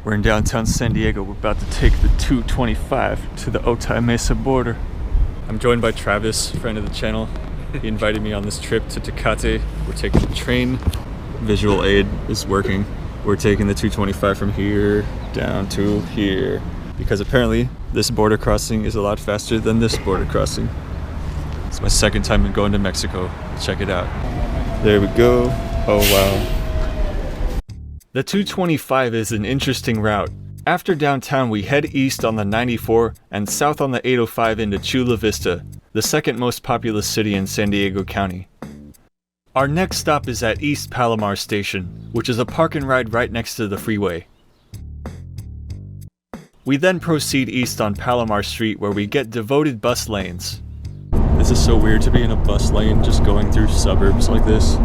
We're in downtown San Diego. We're about to take the 225 to the Otay Mesa border. I'm joined by Travis, friend of the channel. He invited me on this trip to Tecate. We're taking the train. Visual aid is working. We're taking the 225 from here down to here because apparently this border crossing is a lot faster than this border crossing. It's my second time going to Mexico. Check it out. There we go. Oh wow. The 225 is an interesting route. After downtown, we head east on the 94 and south on the 805 into Chula Vista, the second most populous city in San Diego County. Our next stop is at East Palomar Station, which is a park and ride right next to the freeway. We then proceed east on Palomar Street where we get devoted bus lanes. This is so weird to be in a bus lane just going through suburbs like this.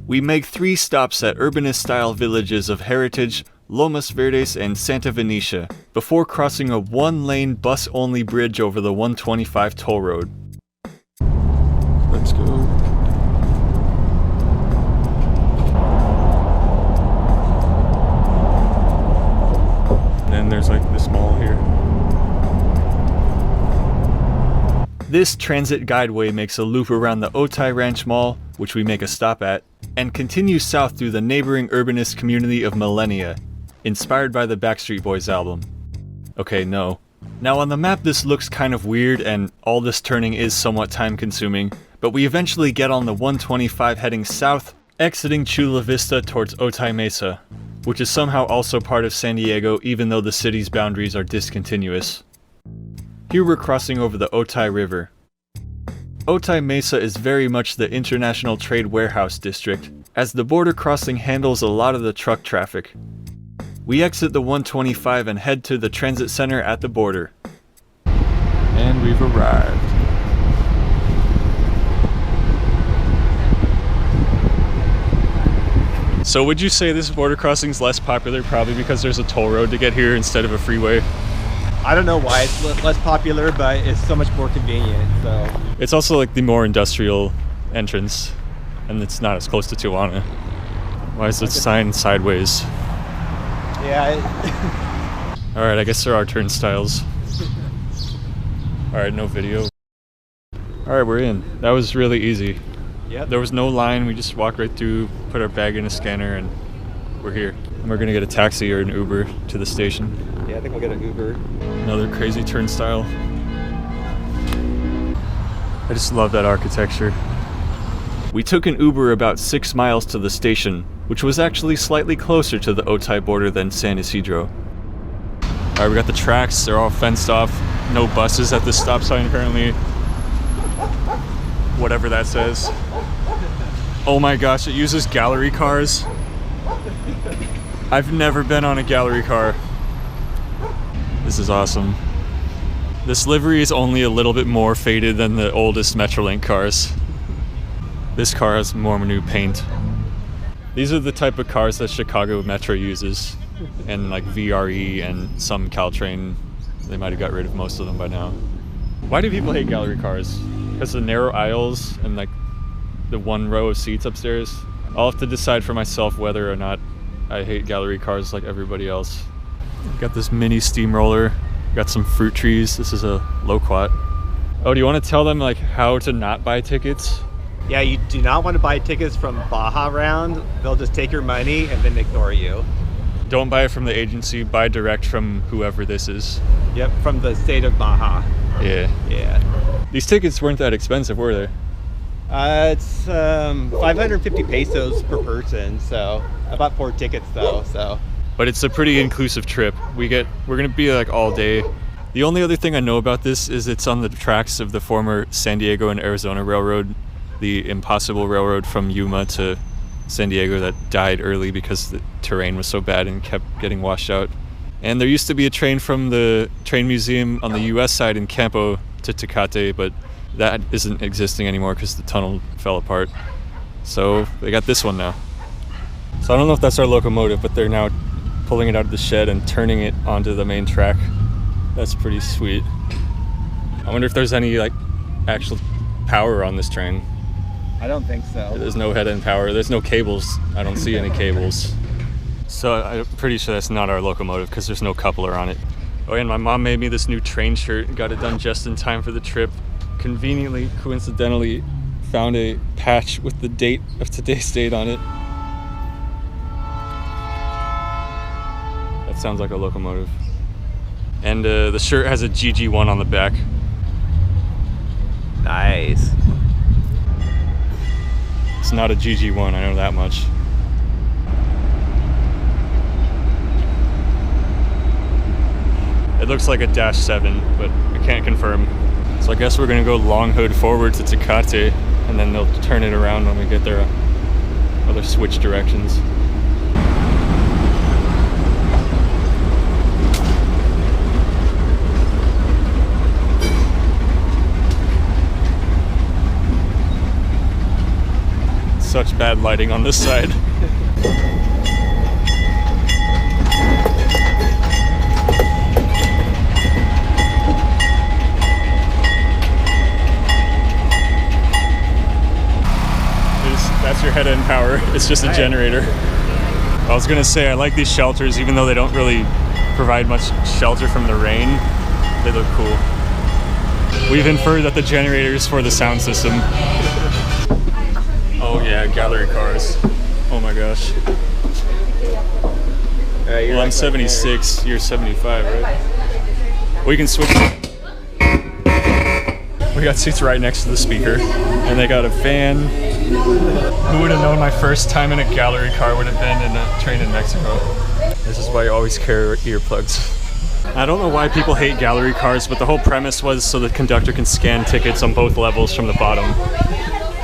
We make 3 stops at urbanist-style villages of Heritage, Lomas Verdes, and Santa Venetia before crossing a 1-lane bus-only bridge over the 125 toll road. Let's go. And then there's like this mall here. This transit guideway makes a loop around the Otay Ranch Mall, which we make a stop at, and continues south through the neighboring urbanist community of Millenia, inspired by the Backstreet Boys album. Okay, no. Now on the map this looks kind of weird and all this turning is somewhat time consuming, but we eventually get on the 125 heading south, exiting Chula Vista towards Otay Mesa, which is somehow also part of San Diego even though the city's boundaries are discontinuous. Here we're crossing over the Otay River. Otay Mesa is very much the international trade warehouse district, as the border crossing handles a lot of the truck traffic. We exit the 125 and head to the transit center at the border. And we've arrived. So would you say this border crossing is less popular probably because there's a toll road to get here instead of a freeway? I don't know why it's less popular, but it's so much more convenient, so. It's also like the more industrial entrance, and it's not as close to Tijuana. Why is it signed sideways? Yeah. Alright, I guess there are turnstiles. Alright, no video. Alright, we're in. That was really easy. Yep. There was no line, we just walked right through, put our bag in a scanner, and we're here. And we're gonna get a taxi or an Uber to the station. Yeah, I think we'll get an Uber. Another crazy turnstile. I just love that architecture. We took an Uber about 6 miles to the station, which was actually slightly closer to the Otay border than San Isidro. Alright, we got the tracks, they're all fenced off. No buses at the stop sign apparently. Whatever that says. Oh my gosh, it uses gallery cars. I've never been on a gallery car. This is awesome. This livery is only a little bit more faded than the oldest Metrolink cars. This car has more new paint. These are the type of cars that Chicago Metro uses, and like VRE and some Caltrain. They might have got rid of most of them by now. Why do people hate gallery cars? Because the narrow aisles and like the 1 row of seats upstairs? I'll have to decide for myself whether or not I hate gallery cars like everybody else. Got this mini steamroller, got some fruit trees. This is a loquat. Oh, do you want to tell them like how to not buy tickets? Yeah, you do not want to buy tickets from Baja Round. They'll just take your money and then ignore you. Don't buy it from the agency, buy direct from whoever this is. Yep, from the state of Baja. Yeah. Yeah. These tickets weren't that expensive, were they? It's 550 pesos per person, so I bought 4 tickets though, so. But it's a pretty inclusive trip. We're gonna be like all day. The only other thing I know about this is it's on the tracks of the former San Diego and Arizona Railroad, the impossible railroad from Yuma to San Diego that died early because the terrain was so bad and kept getting washed out. And there used to be a train from the train museum on the U.S. side in Campo to Tecate, but that isn't existing anymore because the tunnel fell apart. So they got this one now. So I don't know if that's our locomotive, but they're now pulling it out of the shed and turning it onto the main track. That's pretty sweet. I wonder if there's any like actual power on this train. I don't think so. There's no head-end power. There's no cables. I don't see any cables. So I'm pretty sure that's not our locomotive because there's no coupler on it. Oh, and my mom made me this new train shirt. Got it done just in time for the trip. Conveniently, coincidentally, found a patch with the date of today's date on it. That sounds like a locomotive. And the shirt has a GG1 on the back. Nice. It's not a GG1, I know that much. It looks like a Dash 7, but I can't confirm. So I guess we're gonna go long hood forward to Tecate, and then they'll turn it around when we get there. Other switch directions. Such bad lighting on this side. That's your head-end power. It's just a generator. I was gonna say I like these shelters, even though they don't really provide much shelter from the rain. They look cool. We've inferred that the generator is for the sound system. Oh yeah, gallery cars. Oh my gosh. Well, I'm 76, you're 75, right? We can switch. We got seats right next to the speaker, and they got a fan. Who would have known my first time in a gallery car would have been in a train in Mexico? This is why you always carry earplugs. I don't know why people hate gallery cars, but the whole premise was so the conductor can scan tickets on both levels from the bottom.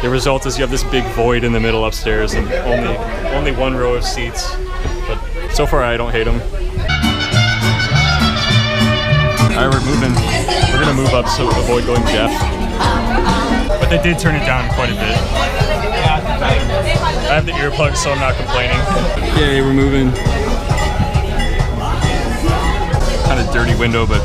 The result is you have this big void in the middle upstairs and only one row of seats. But so far I don't hate them. Alright, we're moving. We're gonna move up so avoid going deaf. But they did turn it down quite a bit. I have the earplugs, so I'm not complaining. Yay, we're moving. Kind of dirty window, but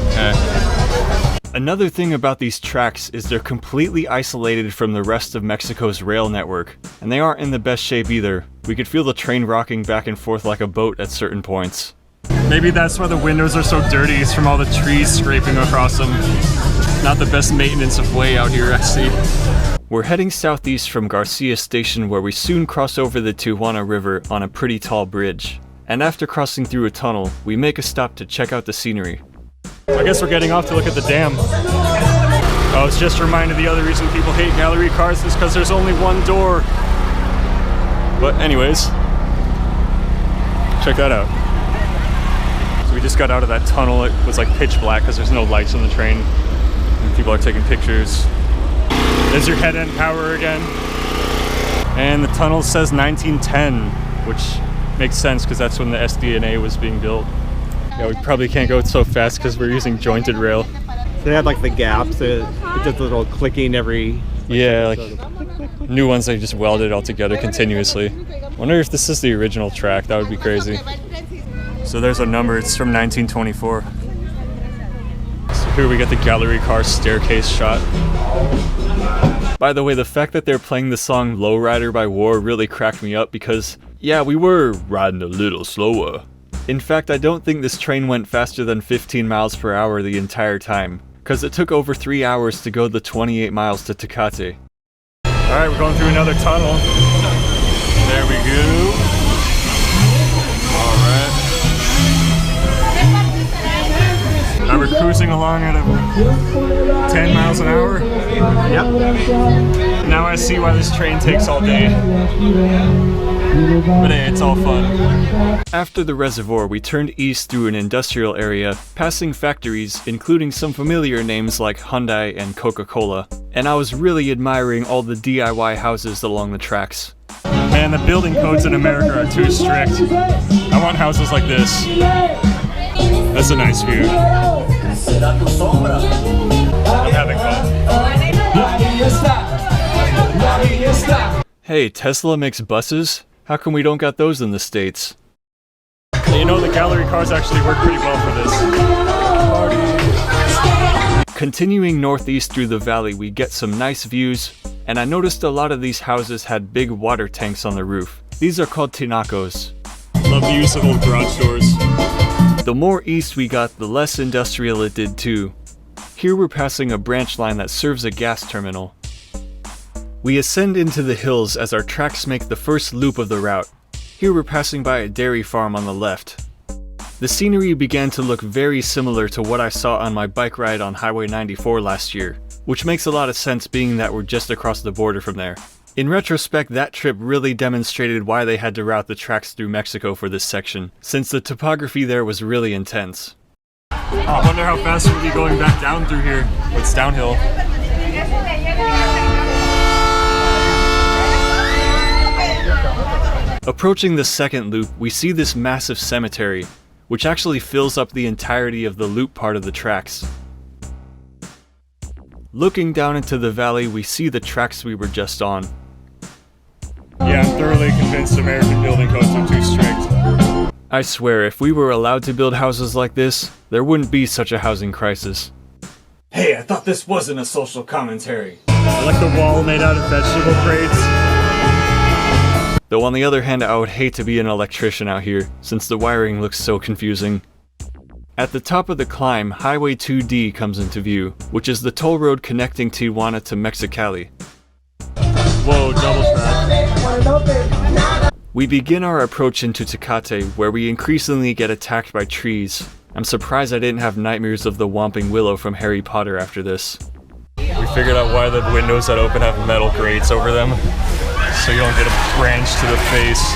Another thing about these tracks is they're completely isolated from the rest of Mexico's rail network, and they aren't in the best shape either. We could feel the train rocking back and forth like a boat at certain points. Maybe that's why the windows are so dirty, it's from all the trees scraping across them. Not the best maintenance of way out here, I see. We're heading southeast from Garcia Station, where we soon cross over the Tijuana River on a pretty tall bridge. And after crossing through a tunnel, we make a stop to check out the scenery. I guess we're getting off to look at the dam. I was just reminded the other reason people hate gallery cars is because there's only one door. But anyways, check that out. So we just got out of that tunnel. It was like pitch black because there's no lights on the train. And people are taking pictures. There's your head-end power again. And the tunnel says 1910, which makes sense because that's when the SDNA was being built. Yeah, we probably can't go so fast because we're using jointed rail. So they had like the gaps, it does a little clicking every... Yeah, like new ones they just welded all together continuously. Wonder if this is the original track, that would be crazy. So there's a number, it's from 1924. So here we get the gallery car staircase shot. By the way, the fact that they're playing the song Lowrider by War really cracked me up because, yeah, we were riding a little slower. In fact, I don't think this train went faster than 15 miles per hour the entire time, because it took over 3 hours to go the 28 miles to Tecate. Alright, we're going through another tunnel. There we go. Alright. Now we're cruising along at 10 miles an hour. Yep. Now I see why this train takes all day. But hey, it's all fun. After the reservoir, we turned east through an industrial area, passing factories, including some familiar names like Hyundai and Coca-Cola. And I was really admiring all the DIY houses along the tracks. Man, the building codes in America are too strict. I want houses like this. That's a nice view. I'm having fun. Hey, Tesla makes buses? How come we don't got those in the States? You know, the gallery cars actually work pretty well for this. Continuing northeast through the valley, we get some nice views, and I noticed a lot of these houses had big water tanks on the roof. These are called tinacos. Love the use of old garage doors. The more east we got, the less industrial it did too. Here we're passing a branch line that serves a gas terminal. We ascend into the hills as our tracks make the first loop of the route. Here we're passing by a dairy farm on the left. The scenery began to look very similar to what I saw on my bike ride on Highway 94 last year, which makes a lot of sense being that we're just across the border from there. In retrospect, that trip really demonstrated why they had to route the tracks through Mexico for this section, since the topography there was really intense. I wonder how fast we'll be going back down through here. It's downhill. Approaching the second loop, we see this massive cemetery, which actually fills up the entirety of the loop part of the tracks. Looking down into the valley, we see the tracks we were just on. Yeah, I'm thoroughly convinced American building codes are too strict. I swear, if we were allowed to build houses like this, there wouldn't be such a housing crisis. Hey, I thought this wasn't a social commentary. I like the wall made out of vegetable crates. Though on the other hand, I would hate to be an electrician out here, since the wiring looks so confusing. At the top of the climb, Highway 2D comes into view, which is the toll road connecting Tijuana to Mexicali. Whoa, double track. We begin our approach into Tecate, where we increasingly get attacked by trees. I'm surprised I didn't have nightmares of the Whomping Willow from Harry Potter after this. We figured out why the windows that open have metal grates over them, so you don't get a branch to the face.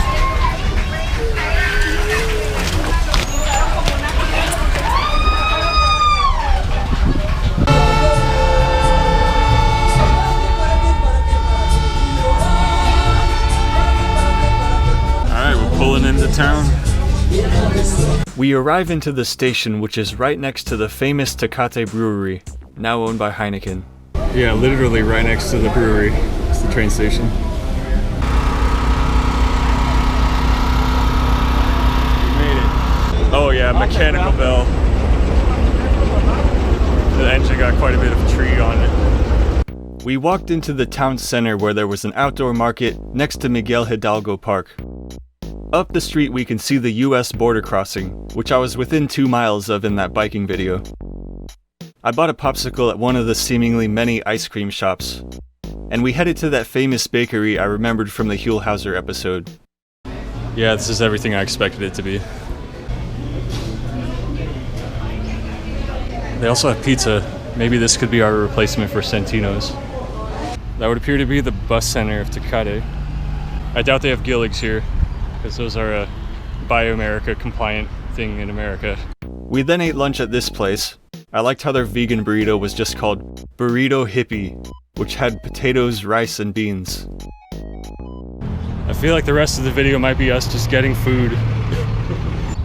Alright, we're pulling into town. We arrive into the station, which is right next to the famous Tecate brewery, now owned by Heineken. Yeah, literally right next to the brewery. It's the train station. Oh yeah, mechanical bell. The engine got quite a bit of tree on it. We walked into the town center where there was an outdoor market next to Miguel Hidalgo Park. Up the street we can see the U.S. border crossing, which I was within 2 miles of in that biking video. I bought a popsicle at one of the seemingly many ice cream shops. And we headed to that famous bakery I remembered from the Huelhauser episode. Yeah, this is everything I expected it to be. They also have pizza. Maybe this could be our replacement for Santino's. That would appear to be the bus center of Tecate. I doubt they have Gilligs here, because those are a Buy America compliant thing in America. We then ate lunch at this place. I liked how their vegan burrito was just called Burrito Hippie, which had potatoes, rice, and beans. I feel like the rest of the video might be us just getting food.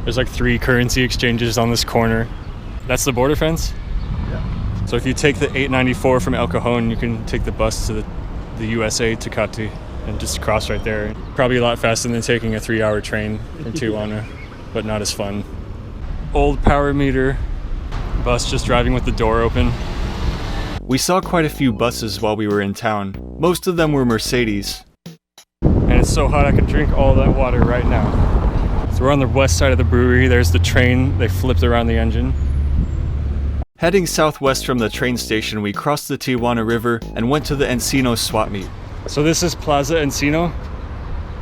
There's like 3 currency exchanges on this corner. That's the border fence? Yeah. So if you take the 894 from El Cajon, you can take the bus to the U.S.A. Tecate and just cross right there. Probably a lot faster than taking a 3-hour train from Tijuana, but not as fun. Old power meter. Bus just driving with the door open. We saw quite a few buses while we were in town. Most of them were Mercedes. And it's so hot I can drink all that water right now. So we're on the west side of the brewery. There's the train. They flipped around the engine. Heading southwest from the train station, we crossed the Tijuana River and went to the Encino swap meet. So this is Plaza Encino?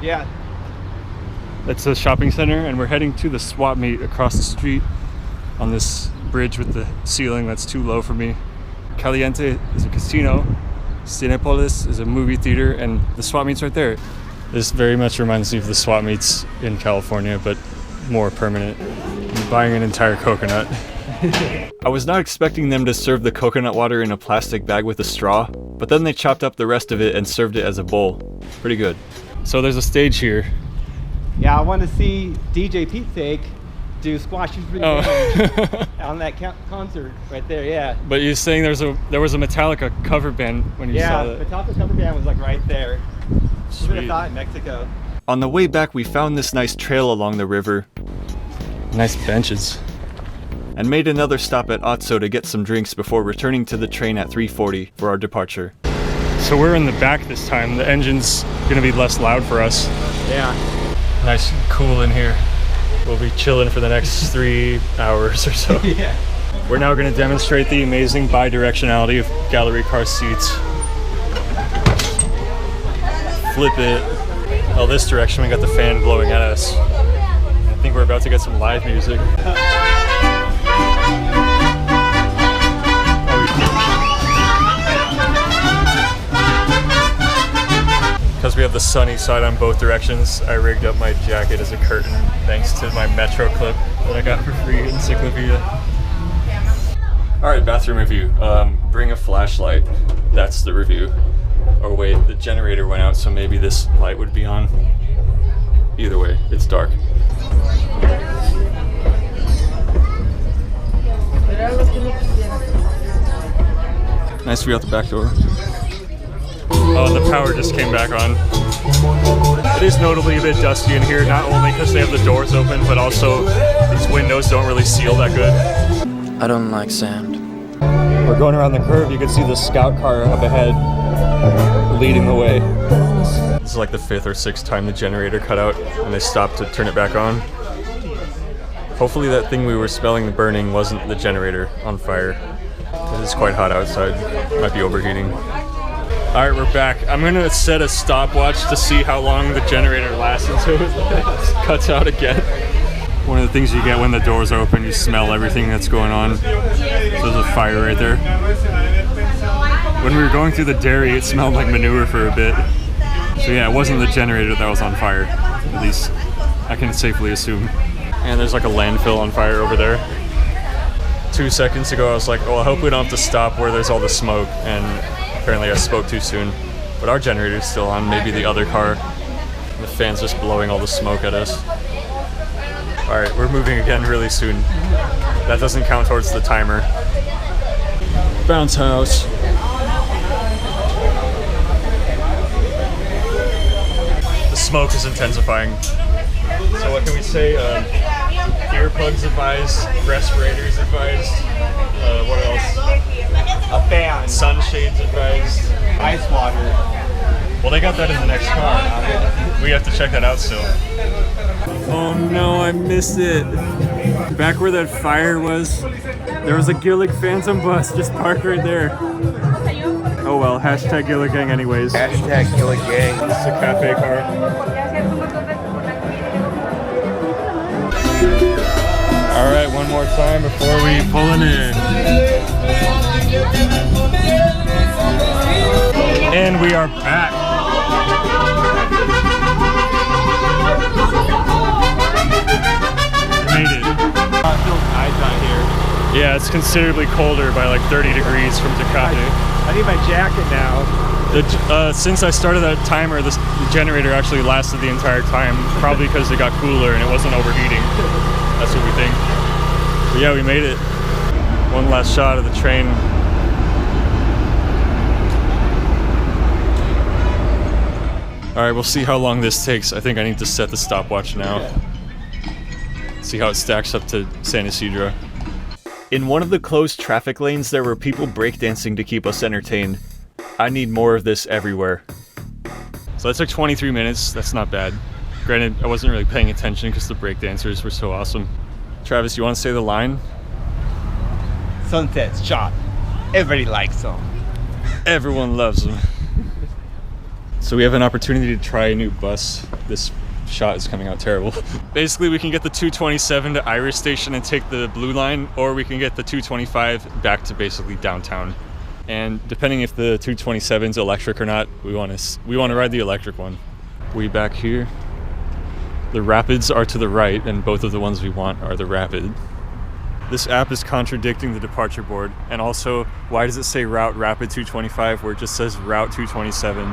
Yeah. That's a shopping center, and we're heading to the swap meet across the street on this bridge with the ceiling that's too low for me. Caliente is a casino. Cinepolis is a movie theater, and the swap meet's right there. This very much reminds me of the swap meets in California, but more permanent. I'm buying an entire coconut. I was not expecting them to serve the coconut water in a plastic bag with a straw, but then they chopped up the rest of it and served it as a bowl. Pretty good. So there's a stage here. Yeah, I want to see DJ Pete Sake do Squashes for the Band on that concert right there, yeah. But you're saying there was a Metallica cover band when you saw that? Yeah, Metallica cover band was like right there. Sweet. Should have thought in Mexico. On the way back, we found this nice trail along the river. Nice benches. And made another stop at Otso to get some drinks before returning to the train at 3:40 for our departure. So we're in the back this time. The engine's gonna be less loud for us. Yeah. Nice and cool in here. We'll be chilling for the next 3 hours or so. Yeah. We're now going to demonstrate the amazing bidirectionality of gallery car seats. Flip it. Oh, this direction, we got the fan blowing at us. I think we're about to get some live music. Because we have the sunny side on both directions, I rigged up my jacket as a curtain thanks to my Metro clip that I got for free in Cyclovia. Alright, bathroom review. Bring a flashlight. That's the review. Or wait, the generator went out, so maybe this light would be on. Either way, it's dark. Nice view out the back door. Oh, the power just came back on. It is notably a bit dusty in here, not only because they have the doors open, but also these windows don't really seal that good. I don't like sand. We're going around the curve, you can see the scout car up ahead leading the way. This is like the 5th or 6th time the generator cut out and they stopped to turn it back on. Hopefully that thing we were smelling burning wasn't the generator on fire. It's quite hot outside, might be overheating. Alright, we're back. I'm gonna set a stopwatch to see how long the generator lasts until it cuts out again. One of the things you get when the doors are open, you smell everything that's going on. So there's a fire right there. When we were going through the dairy, it smelled like manure for a bit. So yeah, it wasn't the generator that was on fire. At least I can safely assume. And there's like a landfill on fire over there. 2 seconds ago I was like, oh, I hope we don't have to stop where there's all the smoke. And apparently I spoke too soon. But our generator's still on, maybe the other car. The fan's just blowing all the smoke at us. Alright, we're moving again really soon. That doesn't count towards the timer. Bounce house. The smoke is intensifying. So what can we say? Earplugs advised, respirators advised, what else? A fan. Sunshades advised. Ice water. Well, they got that in the next car. We have to check that out still. Oh no, I missed it. Back where that fire was, there was a Gillig Phantom bus just parked right there. Oh well, hashtag Gillig Gang anyways. Hashtag Gillig Gang. This is a cafe car. Alright, one more time before we pull it in. And we are back. We made it. It feels nice out here. Yeah, it's considerably colder by like 30 degrees from Tecate. I need my jacket now. Since I started that timer, the generator actually lasted the entire time, probably because it got cooler and it wasn't overheating. That's what we think. But yeah, we made it. One last shot of the train. Alright, we'll see how long this takes. I think I need to set the stopwatch now. Yeah. See how it stacks up to San Isidro. In one of the closed traffic lanes, there were people breakdancing to keep us entertained. I need more of this everywhere. So that took 23 minutes. That's not bad. Granted, I wasn't really paying attention because the breakdancers were so awesome. Travis, you want to say the line? Sunset's shot. Everybody likes them. Everyone loves them. So we have an opportunity to try a new bus. This shot is coming out terrible. Basically, we can get the 227 to U.S.A. Station and take the blue line, or we can get the 225 back to basically downtown. And depending if the 227 is electric or not, we want to ride the electric one. We back here. The Rapids are to the right, and both of the ones we want are the Rapid. This app is contradicting the departure board, and also, why does it say Route Rapid 225 where it just says Route 227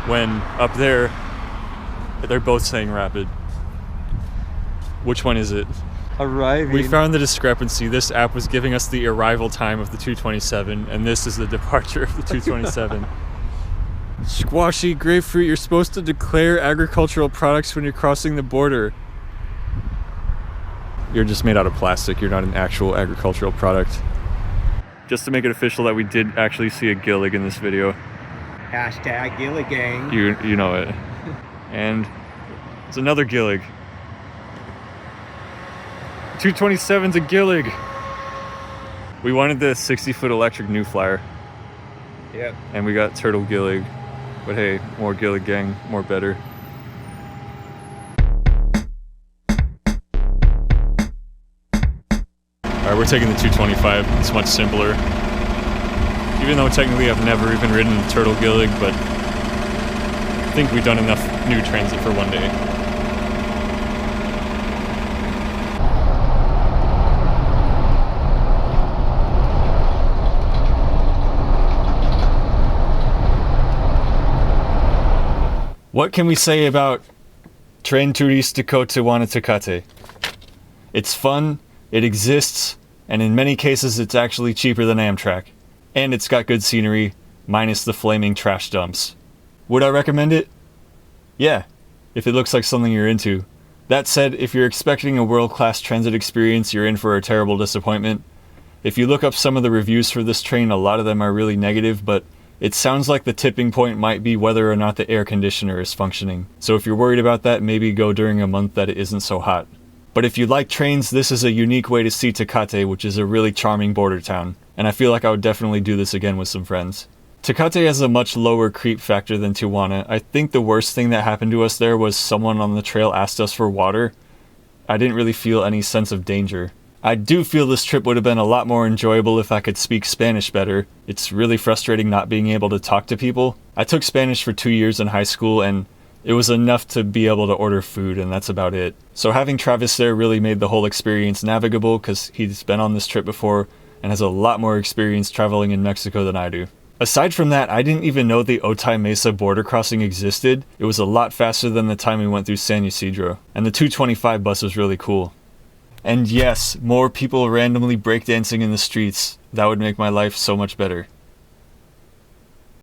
when up there they're both saying Rapid? Which one is it? Arriving. We found the discrepancy. This app was giving us the arrival time of the 227, and this is the departure of the 227. Squashy grapefruit, you're supposed to declare agricultural products when you're crossing the border. You're just made out of plastic. You're not an actual agricultural product. Just to make it official that we did actually see a Gillig in this video. Hashtag Gillig Gang. You know it. And it's another Gillig. 227 to Gillig. We wanted the 60-foot electric New Flyer. Yep. And we got Turtle Gillig. But hey, more Gillig gang, more better. Alright, we're taking the 225. It's much simpler. Even though technically I've never even ridden a Turtle Gillig, but I think we've done enough new transit for one day. What can we say about Tren Turístico Tijuana Tecate? It's fun, it exists, and in many cases it's actually cheaper than Amtrak. And it's got good scenery, minus the flaming trash dumps. Would I recommend it? Yeah, if it looks like something you're into. That said, if you're expecting a world-class transit experience, you're in for a terrible disappointment. If you look up some of the reviews for this train, a lot of them are really negative, but it sounds like the tipping point might be whether or not the air conditioner is functioning. So if you're worried about that, maybe go during a month that it isn't so hot. But if you like trains, this is a unique way to see Tecate, which is a really charming border town. And I feel like I would definitely do this again with some friends. Tecate has a much lower creep factor than Tijuana. I think the worst thing that happened to us there was someone on the trail asked us for water. I didn't really feel any sense of danger. I do feel this trip would have been a lot more enjoyable if I could speak Spanish better. It's really frustrating not being able to talk to people. I took Spanish for 2 years in high school, and it was enough to be able to order food, and that's about it. So having Travis there really made the whole experience navigable, because he's been on this trip before and has a lot more experience traveling in Mexico than I do. Aside from that, I didn't even know the Otay Mesa border crossing existed. It was a lot faster than the time we went through San Ysidro, and the 225 bus was really cool. And yes, more people randomly breakdancing in the streets. That would make my life so much better.